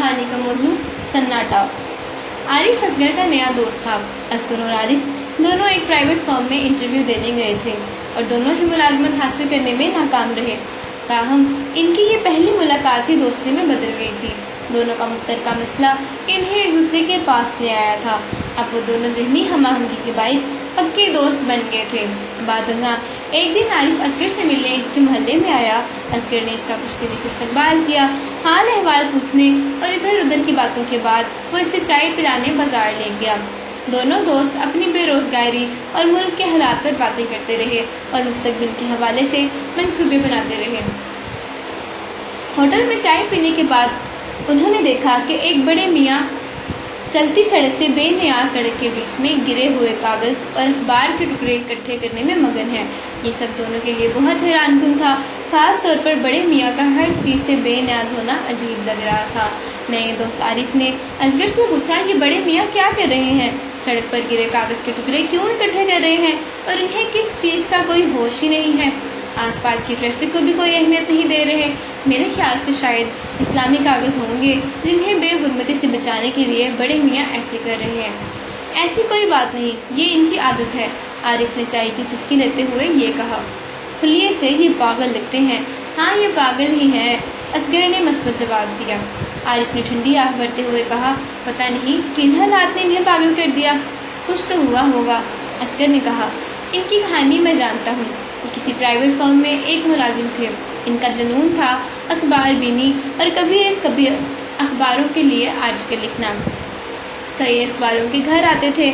कहानी का मौजू सन्नाटा। आरिफ असगर का नया दोस्त था। असगर और आरिफ दोनों एक प्राइवेट फर्म में इंटरव्यू देने गए थे और दोनों ही मुलाजमत हासिल करने में नाकाम रहे। ताहम इनकी ये पहली मुलाकात ही दोस्ती में बदल गई थी। दोनों का मुश्तरका मसला इन्हें एक दूसरे के पास ले आया था। अब वो दोनों ज़हनी हमाहंगी के बाइस पक्के दोस्त बन गए थे। बाद अज़ां एक दिन आरिफ असगर से मिलने इसके मोहल्ले में आया। असगर ने इसका कुछ दिनों से इस्तकबाल किया, हाल अहवाल पूछने और इधर उधर की बातों के बाद वो इसे चाय पिलाने बाजार ले गया। दोनों दोस्त अपनी बेरोजगारी और मुल्क के हालात पर बातें करते रहे और मुस्तकबिल के हवाले से मंसूबे बनाते रहे। होटल में चाय पीने के बाद उन्होंने देखा कि एक बड़े मियाँ चलती सड़क से बेनियाज सड़क के बीच में गिरे हुए कागज और अखबार के टुकड़े इकट्ठे करने में मगन हैं। ये सब दोनों के लिए बहुत हैरानकुन था। खास तौर पर बड़े मियाँ का हर चीज़ से बेनियाज होना अजीब लग रहा था। नए दोस्त आरिफ ने असगर से पूछा, ये बड़े मियाँ क्या कर रहे हैं? सड़क पर गिरे कागज के टुकड़े क्यों इकट्ठे कर रहे हैं और इन्हें किस चीज़ का कोई होश ही नहीं है? आसपास की ट्रैफिक को भी कोई अहमियत नहीं दे रहे। मेरे ख्याल से शायद इस्लामी कागज होंगे जिन्हें बेहुरमती से बचाने के लिए बड़े मियाँ ऐसे कर रहे हैं। ऐसी कोई बात नहीं, ये इनकी आदत है। आरिफ ने चाय की चुस्की लेते हुए ये कहा। खुलिए से ये पागल लगते हैं। हाँ, ये पागल ही हैं, असगर ने मस्बत जवाब दिया। आरिफ ने ठंडी आह भरते हुए कहा, पता नहीं किन हालात ने इन्हें पागल कर दिया। कुछ तो हुआ होगा। असगर ने कहा, इनकी कहानी मैं जानता हूँ। ये किसी प्राइवेट फर्म में एक मुलाजिम थे। इनका जुनून था अखबार बीनी और कभी अखबारों के लिए आर्टिकल लिखना। कई अखबारों के घर आते थे।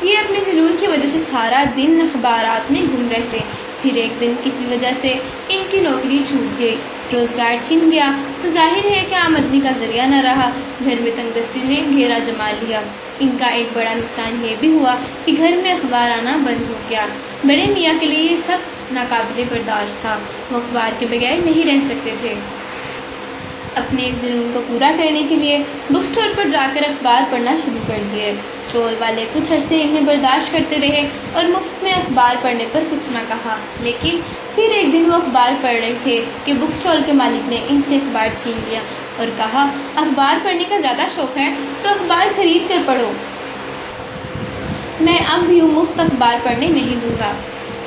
ये अपने जुनून की वजह से सारा दिन अखबारात में गुम रहते। फिर एक दिन किसी वजह से इनकी नौकरी छूट गई, रोजगार छिन गया तो जाहिर है कि आमदनी का जरिया न रहा। घर में तंगदस्ती ने घेरा जमा लिया। इनका एक बड़ा नुकसान ये भी हुआ कि घर में अखबार आना बंद हो गया। बड़े मियाँ के लिए ये सब नाकाबिले बर्दाश्त था। वो अखबार के बगैर नहीं रह सकते थे। अपने इस जुनून को पूरा करने के लिए बुक स्टोर पर जाकर अखबार पढ़ना शुरू कर दिए। स्टोर वाले कुछ अरसे इन्हें बर्दाश्त करते रहे और मुफ्त में अखबार पढ़ने पर कुछ ना कहा। लेकिन फिर एक दिन वो अखबार पढ़ रहे थे कि बुक स्टॉल के मालिक ने इनसे अखबार छीन लिया और कहा, अखबार पढ़ने का ज़्यादा शौक है तो अखबार खरीद कर पढ़ो, मैं अब यूँ मुफ्त अखबार पढ़ने नहीं दूंगा।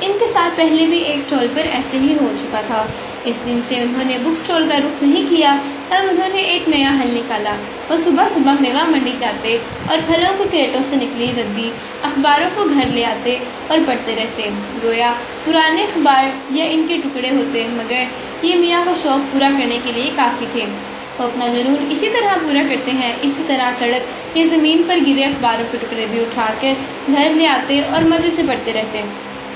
इनके साथ पहले भी एक स्टॉल पर ऐसे ही हो चुका था। इस दिन से उन्होंने बुक स्टॉल का रुख नहीं किया। तब उन्होंने एक नया हल निकाला। वो सुबह सुबह मेवा मंडी जाते और फलों को क्रेटों से निकली रद्दी अखबारों को घर ले आते और पढ़ते रहते। गोया पुराने अखबार या इनके टुकड़े होते, मगर ये मियाँ का शौक पूरा करने के लिए काफ़ी थे। वो अपना जुनून इसी तरह पूरा करते हैं। इसी तरह सड़क या ज़मीन पर गिरे अखबारों के टुकड़े भी उठाकर घर ले आते और मज़े से पढ़ते रहते।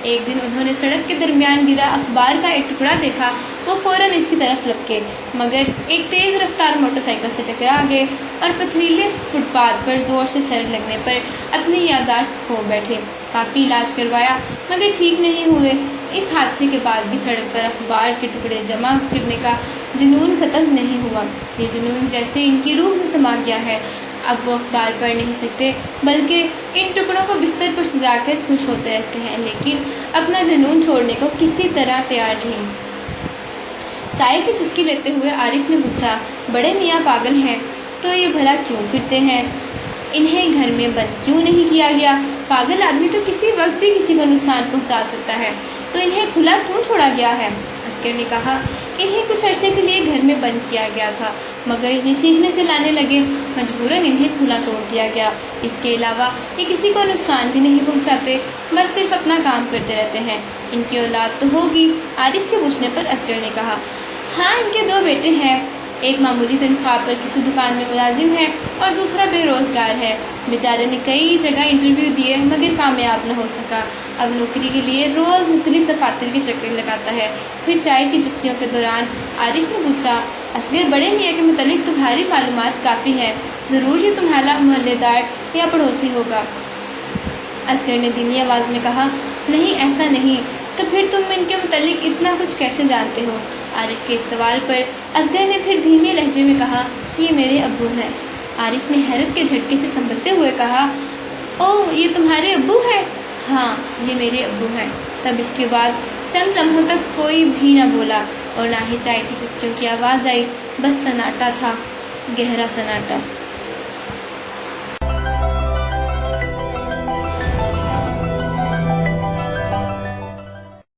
एक दिन उन्होंने सड़क के दरमियान गिरा अखबार का एक टुकड़ा देखा। वो फौरन इसकी तरफ लपके, मगर एक तेज़ रफ्तार मोटरसाइकिल से टकरा गए और पथरीले फुटपाथ पर ज़ोर से सर लगने पर अपनी याददाश्त खो बैठे। काफ़ी इलाज करवाया मगर ठीक नहीं हुए। इस हादसे के बाद भी सड़क पर अखबार के टुकड़े जमा करने का जुनून ख़त्म नहीं हुआ। ये जुनून जैसे इनकी रूह में समा गया है। अब वो अखबार पढ़ नहीं सकते, बल्कि इन टुकड़ों को बिस्तर पर सजाकर खुश होते रहते हैं, लेकिन अपना जुनून छोड़ने को किसी तरह तैयार नहीं। चाय की चुस्की लेते हुए आरिफ ने पूछा, बड़े मियाँ पागल हैं तो ये भला क्यों फिरते हैं? इन्हें घर में बंद क्यों नहीं किया गया? पागल आदमी तो किसी वक्त भी किसी को नुकसान पहुंचा सकता है, तो इन्हें खुला क्यों छोड़ा गया है? असगर ने कहा, इन्हें कुछ अरसे के लिए घर में बंद किया गया था, मगर ये चीखने चिल्लाने लगे। मजबूरन इन्हें खुला छोड़ दिया गया। इसके अलावा ये किसी को नुकसान भी नहीं पहुंचाते, बस सिर्फ अपना काम करते रहते हैं। इनकी औलाद तो होगी? आरिफ के पूछने पर असगर ने कहा, हाँ, इनके 2 बेटे हैं। एक मामूली तनख्वाह पर किसी दुकान में मुलाजिम है और दूसरा बेरोजगार है। बेचारे ने कई जगह इंटरव्यू दिए मगर कामयाब न हो सका। अब नौकरी के लिए रोज़ मुख्तलिफ दफातर के चक्कर लगाता है। फिर चाय की चुस्कियों के दौरान आरिफ ने पूछा, असगर, बड़े मियाँ के मुतालिक तुम्हारी मालूमात काफ़ी है, ज़रूर ये तुम्हारा मोहल्लेदार या पड़ोसी होगा। असगर ने धीमी आवाज़ में कहा, नहीं, ऐसा नहीं। तो फिर तुम इनके मुतालिक इतना कुछ कैसे जानते हो? आरिफ के इस सवाल पर असगर ने फिर धीमे लहजे में कहा, ये मेरे अब्बू हैं। आरिफ ने हैरत के झटके से संभलते हुए कहा, ओह, ये तुम्हारे अब्बू हैं? हाँ, ये मेरे अब्बू हैं। तब इसके बाद चंद लम्हों तक कोई भी न बोला और ना ही चाय की चुस्कियों की आवाज़ आई। बस सन्नाटा था। गहरा सन्नाटा।